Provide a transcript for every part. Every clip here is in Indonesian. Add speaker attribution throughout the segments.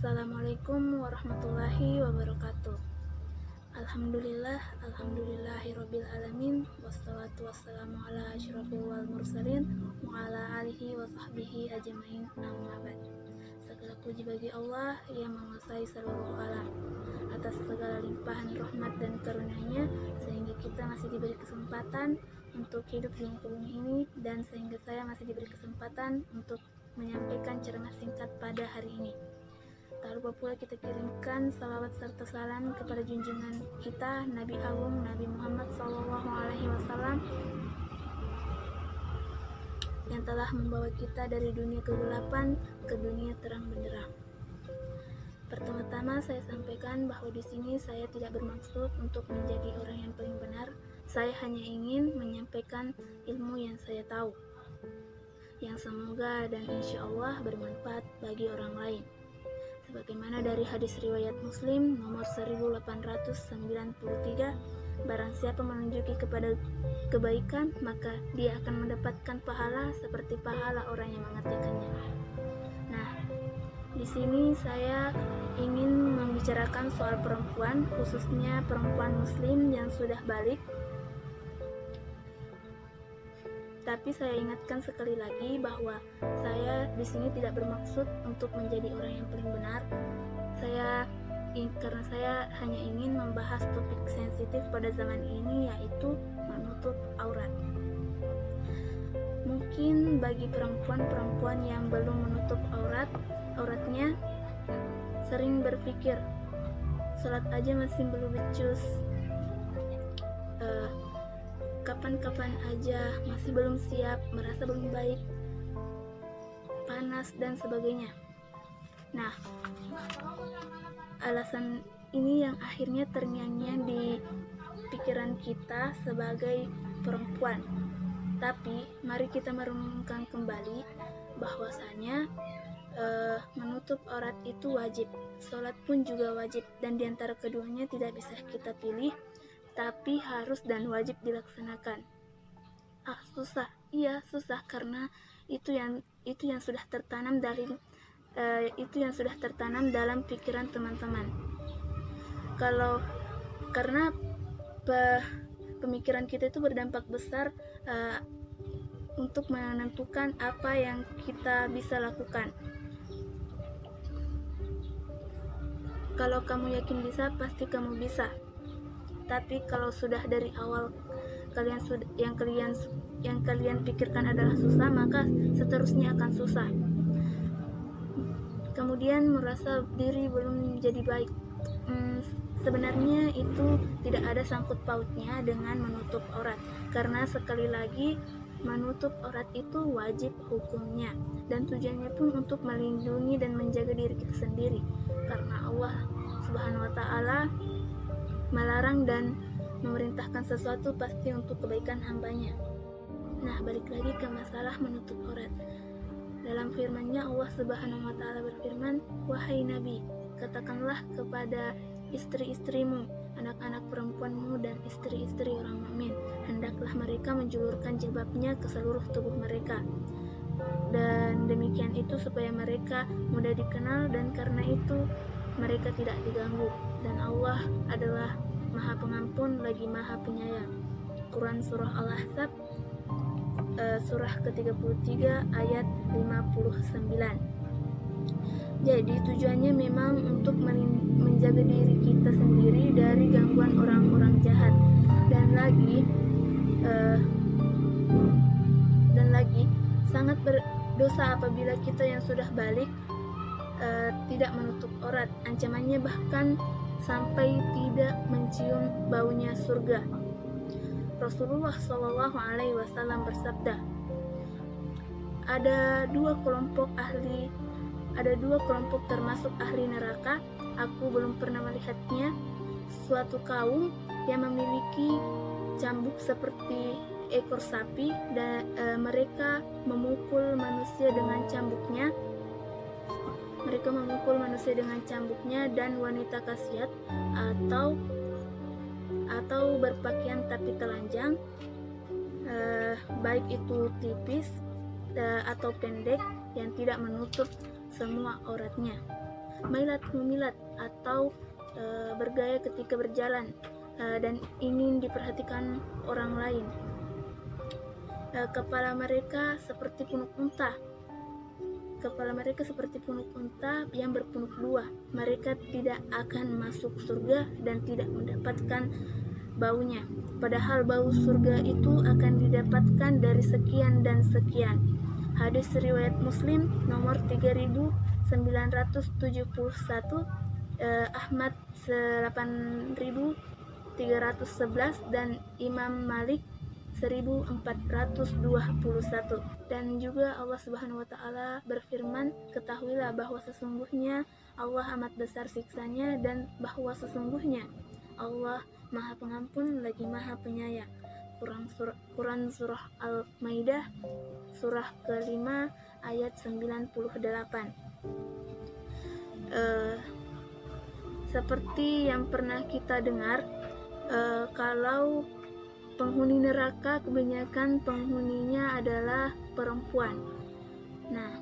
Speaker 1: Assalamualaikum warahmatullahi wabarakatuh. Alhamdulillahirabbil alamin, wassalatu wassalamu ala asyrofil wal mursalin wa ala alihi wa sahbihi ajmain, amma ba'd. Segala puji bagi Allah yang menguasai seluruh alam, atas segala limpahan rahmat dan karunia-Nya sehingga kita masih diberi kesempatan untuk hidup di muka bumi ini, dan sehingga saya masih diberi kesempatan untuk menyampaikan ceramah singkat pada hari ini. Tak lupa pula kita kirimkan salawat serta salam kepada junjungan kita Nabi Agung Nabi Muhammad SAW yang telah membawa kita dari dunia kegelapan ke dunia terang benderang. Pertama-tama saya sampaikan bahwa di sini saya tidak bermaksud untuk menjadi orang yang paling benar. Saya hanya ingin menyampaikan ilmu yang saya tahu, yang semoga dan insya Allah bermanfaat bagi orang lain. Sebagaimana dari hadis riwayat Muslim nomor 1893, barang siapa menunjuki kepada kebaikan, maka dia akan mendapatkan pahala seperti pahala orang yang mengerjakannya. Nah, di sini saya ingin membicarakan soal perempuan, khususnya perempuan muslim yang sudah balik. Tapi saya ingatkan sekali lagi bahwa saya di sini tidak bermaksud untuk menjadi orang yang paling benar. Karena saya hanya ingin membahas topik sensitif pada zaman ini, yaitu menutup aurat. Mungkin bagi perempuan-perempuan yang belum menutup auratnya sering berpikir, sholat aja masih belum becus, kapan-kapan aja, masih belum siap, merasa belum baik, panas dan sebagainya. Nah, alasan ini yang akhirnya terngiang-ngiang di pikiran kita sebagai perempuan. Tapi mari kita merenungkan kembali bahwasanya menutup aurat itu wajib, sholat pun juga wajib, dan diantara keduanya tidak bisa kita pilih, tapi harus dan wajib dilaksanakan. Susah, iya susah, karena itu yang sudah tertanam dalam pikiran teman-teman. Karena pemikiran kita itu berdampak besar untuk menentukan apa yang kita bisa lakukan. Kalau kamu yakin bisa, pasti kamu bisa. Tapi kalau sudah dari awal yang kalian pikirkan adalah susah, maka seterusnya akan susah. Kemudian merasa diri belum jadi baik. Sebenarnya itu tidak ada sangkut pautnya dengan menutup aurat, karena sekali lagi menutup aurat itu wajib hukumnya, dan tujuannya pun untuk melindungi dan menjaga diri kita sendiri, karena Allah Subhanahu wa Ta'ala melarang dan memerintahkan sesuatu pasti untuk kebaikan hambanya. Nah, balik lagi ke masalah menutup aurat. Dalam firman-Nya Allah Subhanahu wa Ta'ala berfirman, "Wahai Nabi, katakanlah kepada istri-istrimu, anak-anak perempuanmu dan istri-istri orang mukmin, hendaklah mereka menjulurkan jilbabnya ke seluruh tubuh mereka. Dan demikian itu supaya mereka mudah dikenal, dan karena itu mereka tidak diganggu, dan Allah adalah Maha Pengampun lagi Maha Penyayang." Quran Surah Al-Ahzab surah ke-33 ayat 59. Jadi tujuannya memang untuk menjaga diri kita sendiri dari gangguan orang-orang jahat, dan lagi sangat berdosa apabila kita yang sudah balik tidak menutup aurat. Ancamannya bahkan sampai tidak mencium baunya surga. Rasulullah SAW bersabda, ada dua kelompok termasuk ahli neraka. Aku belum pernah melihatnya. Suatu kaum yang memiliki cambuk seperti ekor sapi, dan mereka memukul manusia dengan cambuknya, dan wanita kasiat atau berpakaian tapi telanjang, baik itu tipis atau pendek, yang tidak menutup semua auratnya. mailat mumilat atau bergaya ketika berjalan dan ingin diperhatikan orang lain. Kepala mereka seperti punuk unta. Kepala mereka seperti punuk unta yang berpunuk dua. Mereka tidak akan masuk surga dan tidak mendapatkan baunya. Padahal bau surga itu akan didapatkan dari sekian dan sekian. Hadis riwayat Muslim nomor 3971, Ahmad 8311 dan Imam Malik 1421. Dan juga Allah Subhanahu wa taala berfirman, ketahuilah bahwa sesungguhnya Allah amat besar siksanya dan bahwa sesungguhnya Allah Maha Pengampun lagi Maha Penyayang. Quran surah Al-Maidah surah ke-5 ayat 98. Seperti yang pernah kita dengar, kalau penghuni neraka kebanyakan penghuninya adalah perempuan. Nah,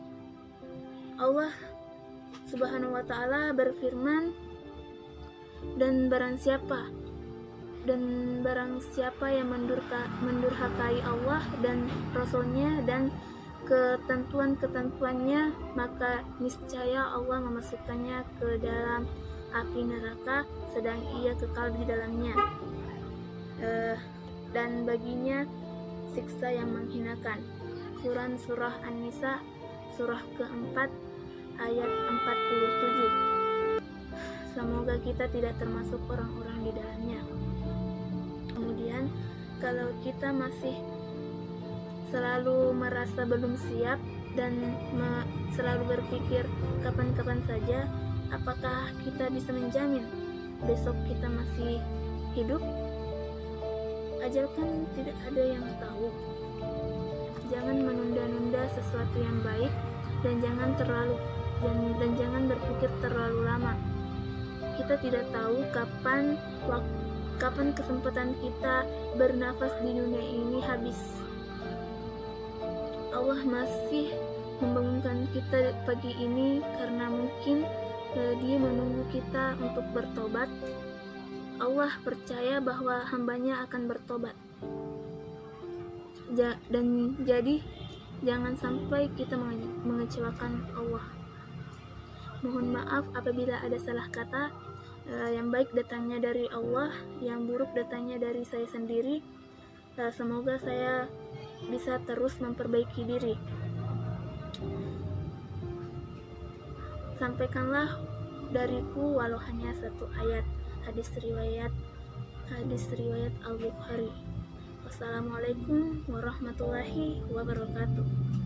Speaker 1: Allah Subhanahu wa taala berfirman, dan barang siapa yang mendurhakai Allah dan Rasul-Nya dan ketentuan-ketentuannya, maka niscaya Allah memasukkannya ke dalam api neraka sedang ia kekal di dalamnya, dan baginya siksa yang menghinakan. Quran surah An-Nisa surah keempat ayat 47. Semoga kita tidak termasuk orang-orang di dalamnya. Kemudian, kalau kita masih selalu merasa belum siap dan selalu berpikir kapan-kapan saja, apakah kita bisa menjamin besok kita masih hidup? Ajal kan tidak ada yang tahu. Jangan menunda-nunda sesuatu yang baik dan jangan jangan berpikir terlalu lama. Kita tidak tahu kapan kesempatan kita bernafas di dunia ini habis. Allah masih membangunkan kita pagi ini karena mungkin Dia menunggu kita untuk bertobat. Allah percaya bahwa hambanya akan bertobat. Dan jadi jangan sampai kita mengecewakan Allah. Mohon maaf apabila ada salah kata. Yang baik datangnya dari Allah, yang buruk datangnya dari saya sendiri. Semoga saya bisa terus memperbaiki diri. Sampaikanlah dariku walau hanya satu ayat. Hadis riwayat Al-Bukhari. Wassalamualaikum warahmatullahi wabarakatuh.